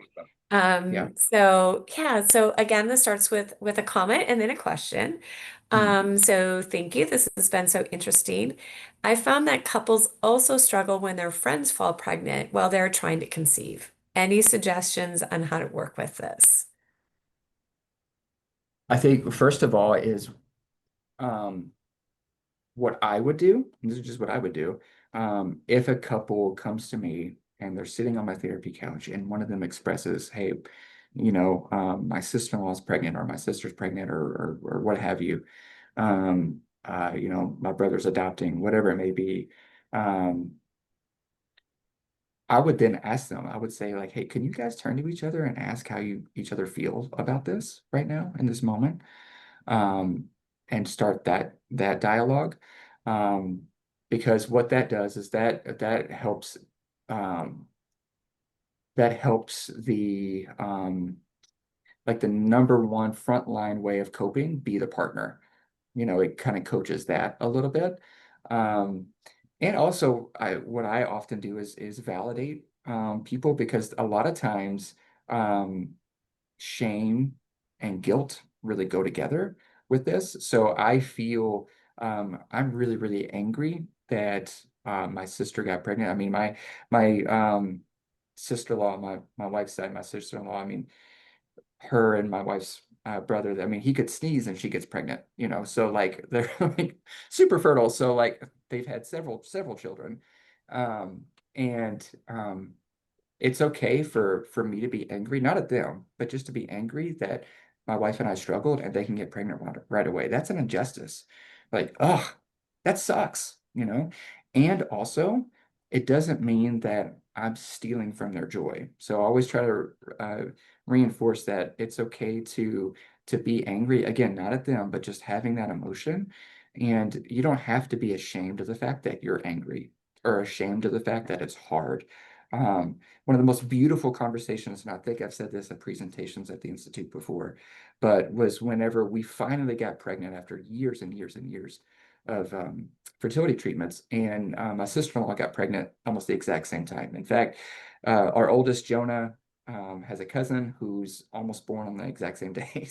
awesome. Yeah. So yeah, so again, this starts with a comment and then a question. Mhm. So thank you. This has been so interesting. I found that couples also struggle when their friends fall pregnant while they're trying to conceive. Any suggestions on how to work with this? I think first of all is um, what I would do. This is just what I would do. If a couple comes to me and they're sitting on my therapy couch and one of them expresses, "Hey, my sister-in-law is pregnant, or my sister's pregnant, or what have you. My brother's adopting, whatever it may be." Um, I would then ask them, I would say like, "Hey, can you guys turn to each other and ask how you each other feel about this right now in this moment?" Um, and start that dialogue. Um, because what that does is um, that helps like the number one frontline way of coping be the partner. It kind of coaches that a little bit. Um, and also, what I often do is validate people, because a lot of times um, shame and guilt really go together with this. So I feel I'm really, really angry that my sister got pregnant. I mean, my sister-in-law, my wife's side, my sister-in-law, I mean, her and my wife's brother, I mean, he could sneeze and she gets pregnant, so like they're like super fertile. So like they've had several children. Um, and it's okay for me to be angry, not at them, but just to be angry that my wife and I struggled and they can get pregnant right away. That's an injustice. Like, oh, that sucks. And also, it doesn't mean that I'm stealing from their joy. So I always try to reinforce that it's okay to be angry, again, not at them, but just having that emotion. And you don't have to be ashamed of the fact that you're angry or ashamed of the fact that it's hard. One of the most beautiful conversations, and I think I've said this at presentations at the Institute before, but was whenever we finally got pregnant after years and years and years of fertility treatments. And my sister-in-law got pregnant almost the exact same time. In fact, our oldest, Jonah, has a cousin who's almost born on the exact same day.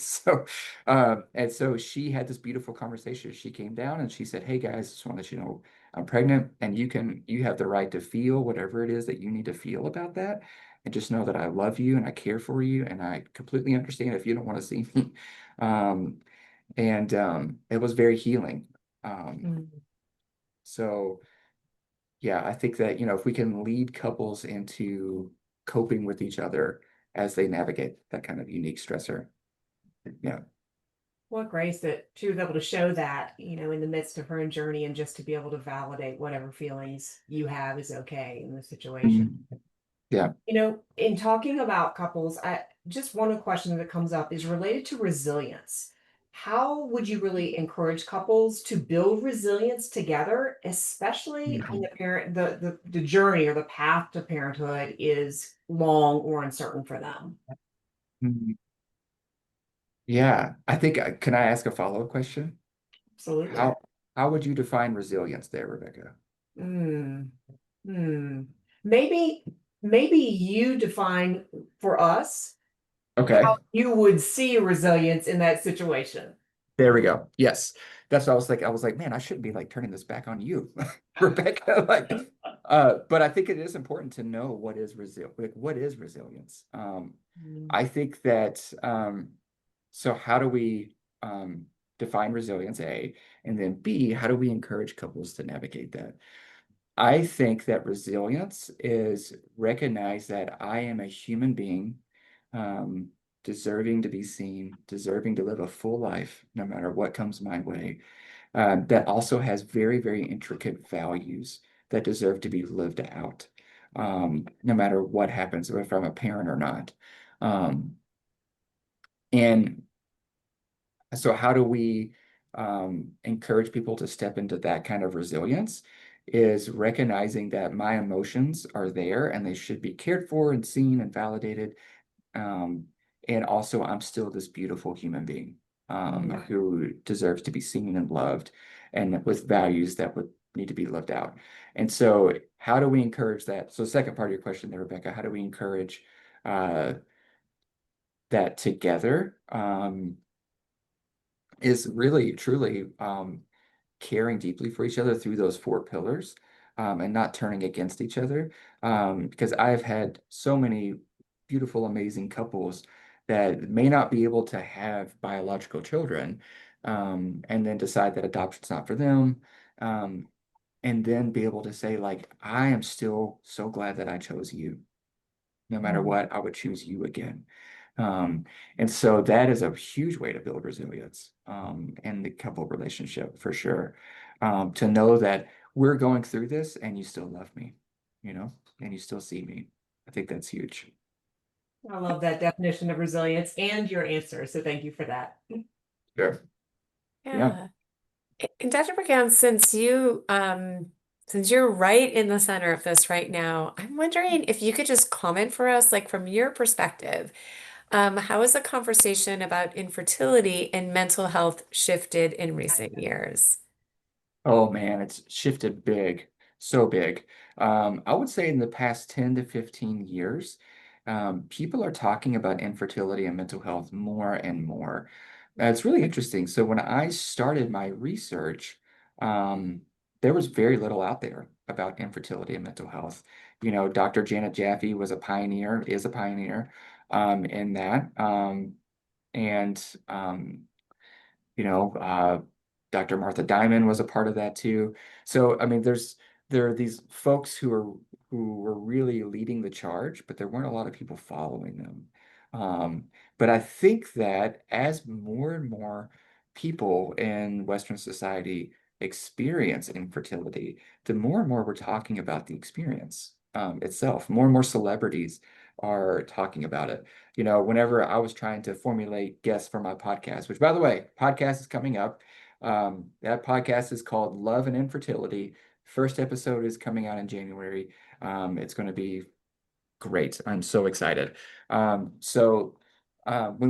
And so she had this beautiful conversation. She came down and she said, "Hey guys, just want to let you know I'm pregnant, and you have the right to feel whatever it is that you need to feel about that. And just know that I love you and I care for you. And I completely understand if you don't want to see me." Um, and it was very healing. Um, Mm. so yeah, I think that, if we can lead couples into coping with each other as they navigate that kind of unique stressor. Yeah. What grace that she was able to show that, in the midst of her own journey, and just to be able to validate whatever feelings you have is okay in the situation. Mhm. Yeah. In talking about couples, I just one question that comes up is related to resilience. How would you really encourage couples to build resilience together, especially when Mhm. the journey or the path to parenthood is long or uncertain for them? Mhm. Yeah. I think, can I ask a follow-up question? Absolutely. How how would you define resilience there, Rebecca? Mm, hmm. Maybe maybe you define for us how Okay. you would see resilience in that situation. There we go. Yes. That's what I was like. I was like, man, I shouldn't be like turning this back on you, Rebecca. But I think it is important to know what is resilience. Mm. I think that so how do we define resilience, A, and then B, how do we encourage couples to navigate that? I think that resilience is recognize that I am a human being, um, deserving to be seen, deserving to live a full life, no matter what comes my way, that also has very, very intricate values that deserve to be lived out, no matter what happens, or if I'm a parent or not. Um, and so how do we encourage people to step into that kind of resilience? Is recognizing that my emotions are there and they should be cared for and seen and validated. Um, and also, I'm still this beautiful human being Mm. who deserves to be seen and loved. and with values that would need to be lived out. And so how do we encourage that? So the second part of your question there, Rebecca, how do we encourage that together? Is really truly caring deeply for each other through those four pillars, and not turning against each other. Because I've had so many beautiful, amazing couples that may not be able to have biological children, and then decide that adoption's not for them. Um, and then be able to say, like, I am still so glad that I chose you. No matter Mhm. what, I would choose you again. Um, and so that is a huge way to build resilience, in the couple relationship for sure. To know that we're going through this and you still love me, and you still see me. I think that's huge. I love that definition of resilience and your answer. So thank you for that. Sure. Yeah. Yeah. And Dr. McGowan, since you're right in the center of this right now, I'm wondering if you could just comment for us, like from your perspective, how has the conversation about infertility and mental health shifted in recent years? Oh man, it's shifted big, so big. I would say in the past 10 to 15 years, people are talking about infertility and mental health more and more. It's really interesting. So when I started my research, um, there was very little out there about infertility and mental health. Dr. Janet Jaffe was a pioneer, is a pioneer, in that. And you know, Dr. Martha Diamond was a part of that too. So, I mean, there are these folks who were really leading the charge, but there weren't a lot of people following them. But I think that as more and more people in Western society experience infertility, the more and more we're talking about the experience itself. More and more celebrities are talking about it. Whenever I was trying to formulate guests for my podcast, which by the way, podcast is coming up. That podcast is called Love and Infertility. First episode is coming out in January. It's going to be great. I'm so excited. When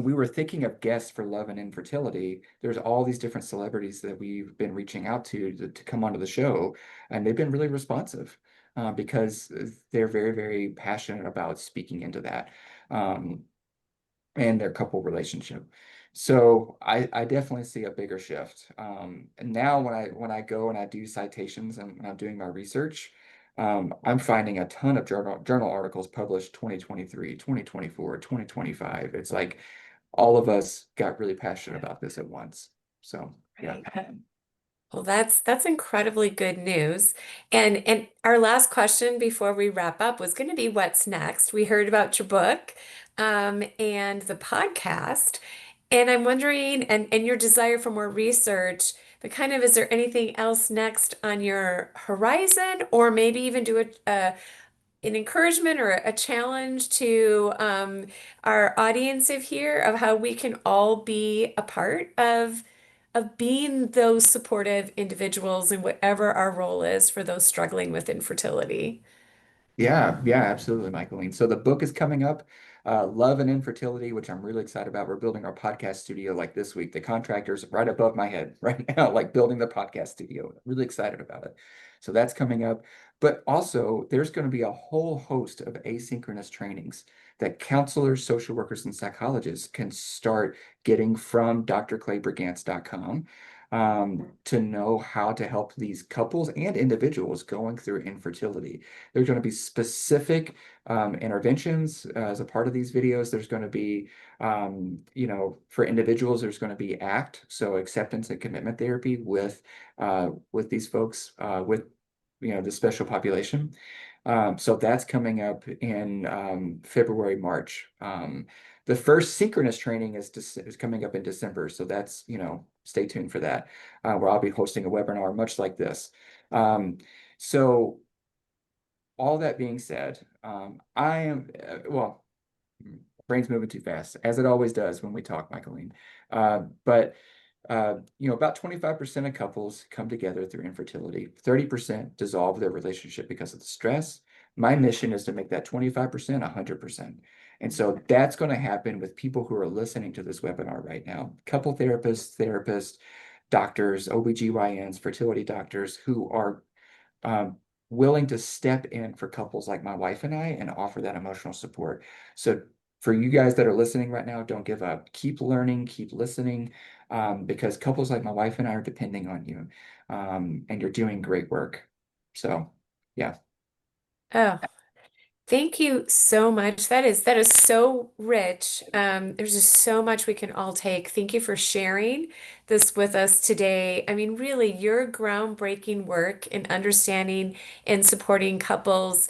we were thinking of guests for Love and Infertility, there's all these different celebrities that we've been reaching out to come onto the show, and they've been really responsive, because they're very, very passionate about speaking into that. Um, and their couple relationship. So I definitely see a bigger shift. And now when I go and I do citations and when I'm doing my research, I'm finding a ton of journal articles published 2023, 2024, 2025. It's like all of us got really passionate about this at once. So yeah. Right. Well, that's incredibly good news. And our last question before we wrap up was going to be what's next? We heard about your book, and the podcast, and I'm wondering, and your desire for more research, but kind of, is there anything else next on your horizon, or maybe even do an encouragement or a challenge to our audience of here of how we can all be a part of being those supportive individuals in whatever our role is for those struggling with infertility. Yeah, yeah, absolutely, Michaeline. So the book is coming up, Love and Infertility, which I'm really excited about. We're building our podcast studio like this week. The contractor's right above my head right now, like building the podcast studio. Really excited about it. So that's coming up. But also, there's going to be a whole host of asynchronous trainings that counselors, social workers, and psychologists can start getting from drclaybrigance.com, to know how to help these couples and individuals going through infertility. There's going to be specific interventions as a part of these videos. There's going to be, for individuals, there's going to be ACT, so acceptance and commitment therapy with these folks, with the special population. So that's coming up in February, March. The first synchronous training is coming up in December, so that's stay tuned for that, where I'll be hosting a webinar much like this. So all that being said, I am, well, brain's moving too fast, as it always does when we talk, Michaeline. But about 25% of couples come together through infertility. 30% dissolve their relationship because of the stress. My mission is to make that 25% 100%. And so that's going to happen with people who are listening to this webinar right now. Couple therapists, doctors, OBGYNs, fertility doctors who are um, willing to step in for couples like my wife and I and offer that emotional support. So for you guys that are listening right now, don't give up. Keep learning, keep listening, because couples like my wife and I are depending on you, and you're doing great work. So, yeah. Oh, thank you so much. That is so rich. There's just so much we can all take. Thank you for sharing this with us today. I mean, really, your groundbreaking work in understanding and supporting couples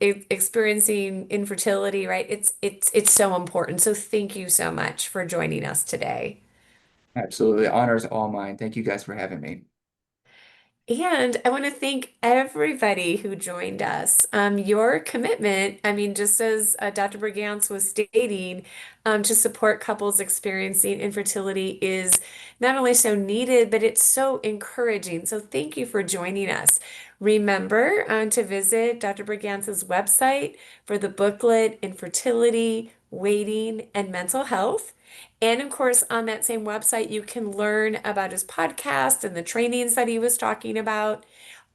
experiencing infertility, right? It's so important. So thank you so much for joining us today. Absolutely. Honors all mine. Thank you guys for having me. And I want to thank everybody who joined us. Your commitment, I mean, just as Dr. Brigance was stating, to support couples experiencing infertility is not only so needed, but it's so encouraging. So thank you for joining us. Remember, to visit Dr. Brigance's website for the booklet, Infertility, Waiting, and Mental Health. And of course, on that same website, you can learn about his podcast and the trainings that he was talking about.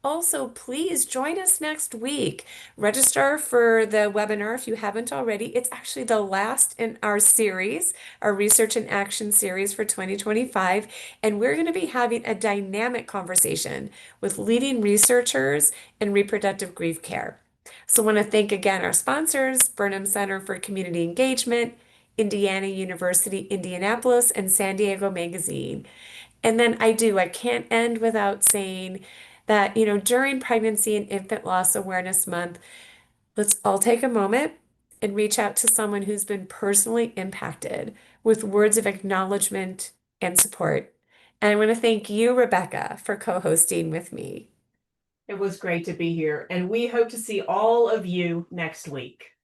Also, please join us next week. Register for the webinar if you haven't already. It's actually the last in our series, our Research and Action series for 2025. And we're going to be having a dynamic conversation with leading researchers in reproductive grief care. So, I want to thank again our sponsors, Burnham Center for Community Engagement, Indiana University, Indianapolis, and San Diego Magazine. And then I can't end without saying that, during Pregnancy and Infant Loss Awareness Month, let's all take a moment and reach out to someone who's been personally impacted with words of acknowledgement and support. And I want to thank you, Rebecca, for co-hosting with me. It was great to be here, and we hope to see all of you next week.